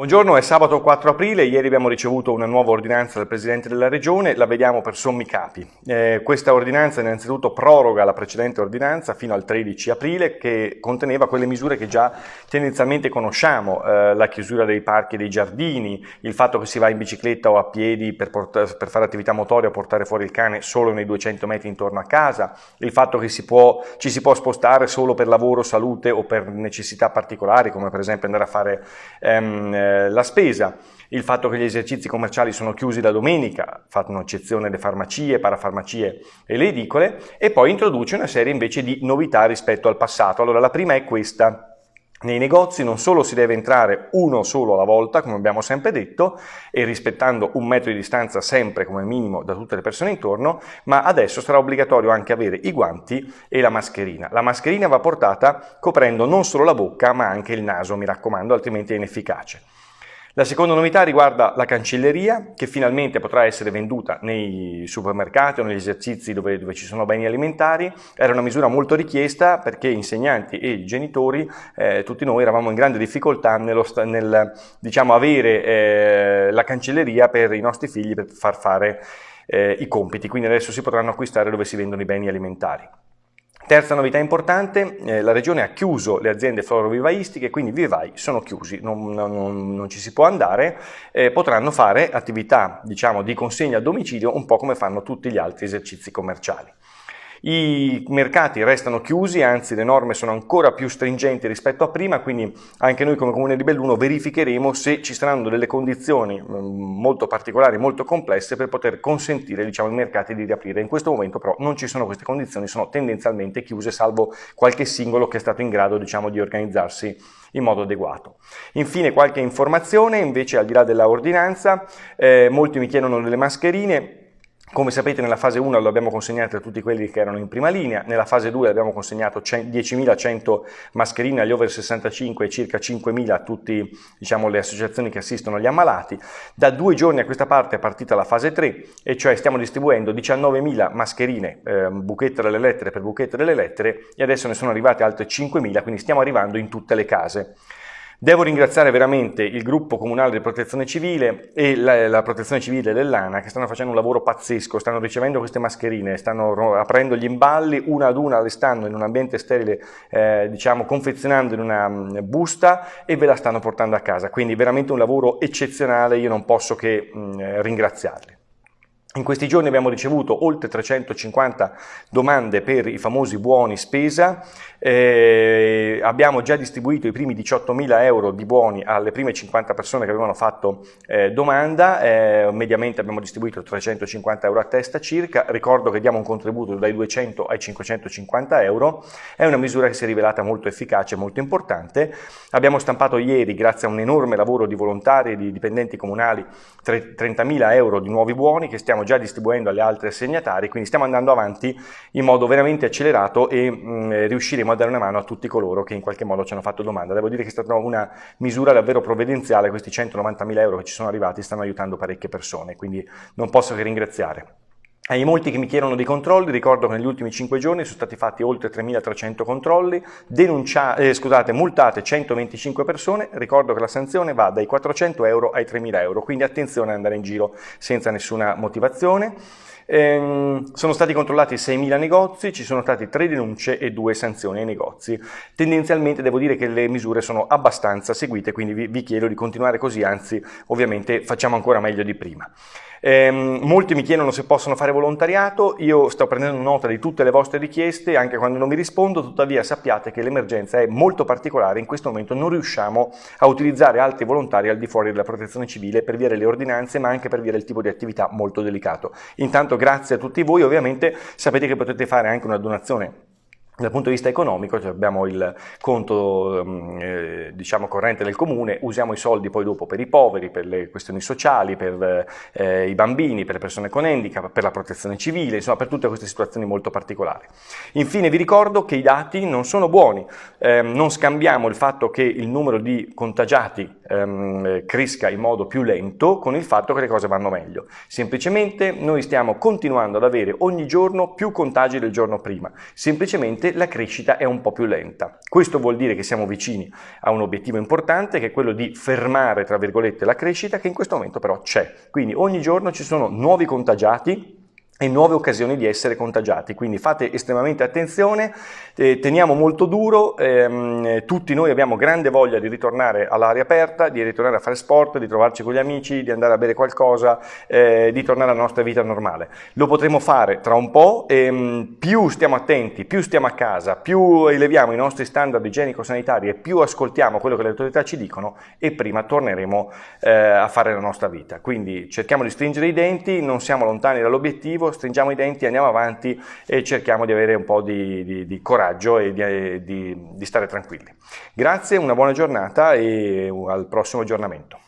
Buongiorno, è sabato 4 aprile, ieri abbiamo ricevuto una nuova ordinanza dal Presidente della Regione, la vediamo per sommi capi. Questa ordinanza innanzitutto proroga la precedente ordinanza fino al 13 aprile che conteneva quelle misure che già tendenzialmente conosciamo, la chiusura dei parchi e dei giardini, il fatto che si va in bicicletta o a piedi per fare attività motoria o portare fuori il cane solo nei 200 metri intorno a casa, il fatto che ci si può spostare solo per lavoro, salute o per necessità particolari come per esempio andare a fare la spesa, il fatto che gli esercizi commerciali sono chiusi la domenica, fatta un'eccezione le farmacie, parafarmacie e le edicole, e poi introduce una serie invece di novità rispetto al passato. Allora la prima è questa. Nei negozi non solo si deve entrare uno solo alla volta, come abbiamo sempre detto, e rispettando 1 metro di distanza sempre come minimo da tutte le persone intorno, ma adesso sarà obbligatorio anche avere i guanti e la mascherina. La mascherina va portata coprendo non solo la bocca ma anche il naso, mi raccomando, altrimenti è inefficace. La seconda novità riguarda la cancelleria, che finalmente potrà essere venduta nei supermercati o negli esercizi dove ci sono beni alimentari. Era una misura molto richiesta perché insegnanti e genitori, tutti noi eravamo in grande difficoltà nel diciamo, avere la cancelleria per i nostri figli per far fare i compiti, quindi adesso si potranno acquistare dove si vendono i beni alimentari. Terza novità importante, la Regione ha chiuso le aziende florovivaistiche, quindi i vivai sono chiusi, non ci si può andare, potranno fare attività diciamo, di consegna a domicilio un po' come fanno tutti gli altri esercizi commerciali. I mercati restano chiusi, anzi le norme sono ancora più stringenti rispetto a prima, quindi anche noi come Comune di Belluno verificheremo se ci saranno delle condizioni molto particolari, molto complesse per poter consentire diciamo, ai mercati di riaprire. In questo momento però non ci sono queste condizioni, sono tendenzialmente chiuse salvo qualche singolo che è stato in grado diciamo, di organizzarsi in modo adeguato. Infine qualche informazione invece al di là della ordinanza, molti mi chiedono delle mascherine. Come sapete nella fase 1 lo abbiamo consegnato a tutti quelli che erano in prima linea, nella fase 2 abbiamo consegnato 10.100 mascherine agli over 65 e circa 5.000 a tutte diciamo, le associazioni che assistono gli ammalati. Da 2 giorni a questa parte è partita la fase 3, e cioè stiamo distribuendo 19.000 mascherine, buchette delle lettere per buchette delle lettere, e adesso ne sono arrivate altre 5.000, quindi stiamo arrivando in tutte le case. Devo ringraziare veramente il gruppo comunale di protezione civile e la protezione civile dell'ANA che stanno facendo un lavoro pazzesco, stanno ricevendo queste mascherine, stanno aprendo gli imballi, una ad una le stanno in un ambiente sterile, diciamo confezionando in una busta e ve la stanno portando a casa, quindi veramente un lavoro eccezionale, io non posso che ringraziarli. In questi giorni abbiamo ricevuto oltre 350 domande per i famosi buoni spesa, abbiamo già distribuito i primi 18.000 euro di buoni alle prime 50 persone che avevano fatto domanda, mediamente abbiamo distribuito 350 euro a testa circa, ricordo che diamo un contributo dai 200 ai 550 euro, è una misura che si è rivelata molto efficace e molto importante. Abbiamo stampato ieri, grazie a un enorme lavoro di volontari e di dipendenti comunali, 30.000 euro di nuovi buoni che stiamo già distribuendo alle altre assegnatari, quindi stiamo andando avanti in modo veramente accelerato e riusciremo a dare una mano a tutti coloro che in qualche modo ci hanno fatto domanda. Devo dire che è stata una misura davvero provvidenziale, questi 190.000 euro che ci sono arrivati stanno aiutando parecchie persone, quindi non posso che ringraziare. Ai molti che mi chiedono di controlli, ricordo che negli ultimi 5 giorni sono stati fatti oltre 3.300 controlli, multate 125 persone, ricordo che la sanzione va dai 400 euro ai 3.000 euro, quindi attenzione ad andare in giro senza nessuna motivazione. Sono stati controllati 6.000 negozi, ci sono state 3 denunce e 2 sanzioni ai negozi. Tendenzialmente devo dire che le misure sono abbastanza seguite, quindi vi chiedo di continuare così, anzi ovviamente facciamo ancora meglio di prima. Molti mi chiedono se possono fare volontariato, io sto prendendo nota di tutte le vostre richieste anche quando non mi rispondo, tuttavia sappiate che l'emergenza è molto particolare, in questo momento non riusciamo a utilizzare altri volontari al di fuori della protezione civile per via delle ordinanze ma anche per via del tipo di attività molto delicato. Intanto grazie a tutti voi, ovviamente sapete che potete fare anche una donazione dal punto di vista economico, cioè abbiamo il conto diciamo corrente del comune, usiamo i soldi poi dopo per i poveri, per le questioni sociali, per i bambini, per le persone con handicap, per la protezione civile, insomma per tutte queste situazioni molto particolari. Infine vi ricordo che i dati non sono buoni, non scambiamo il fatto che il numero di contagiati cresca in modo più lento con il fatto che le cose vanno meglio. Semplicemente noi stiamo continuando ad avere ogni giorno più contagi del giorno prima, semplicemente la crescita è un po' più lenta. Questo vuol dire che siamo vicini a un obiettivo importante, che è quello di fermare, tra virgolette, la crescita, che in questo momento però c'è. Quindi ogni giorno ci sono nuovi contagiati e nuove occasioni di essere contagiati, quindi fate estremamente attenzione, teniamo molto duro, tutti noi abbiamo grande voglia di ritornare all'aria aperta, di ritornare a fare sport, di trovarci con gli amici, di andare a bere qualcosa, di tornare alla nostra vita normale. Lo potremo fare tra un po', più stiamo attenti, più stiamo a casa, più eleviamo i nostri standard igienico-sanitari e più ascoltiamo quello che le autorità ci dicono e prima torneremo a fare la nostra vita. Quindi cerchiamo di stringere i denti, non siamo lontani dall'obiettivo, stringiamo i denti, andiamo avanti e cerchiamo di avere un po' di coraggio e di stare tranquilli. Grazie, una buona giornata e al prossimo aggiornamento.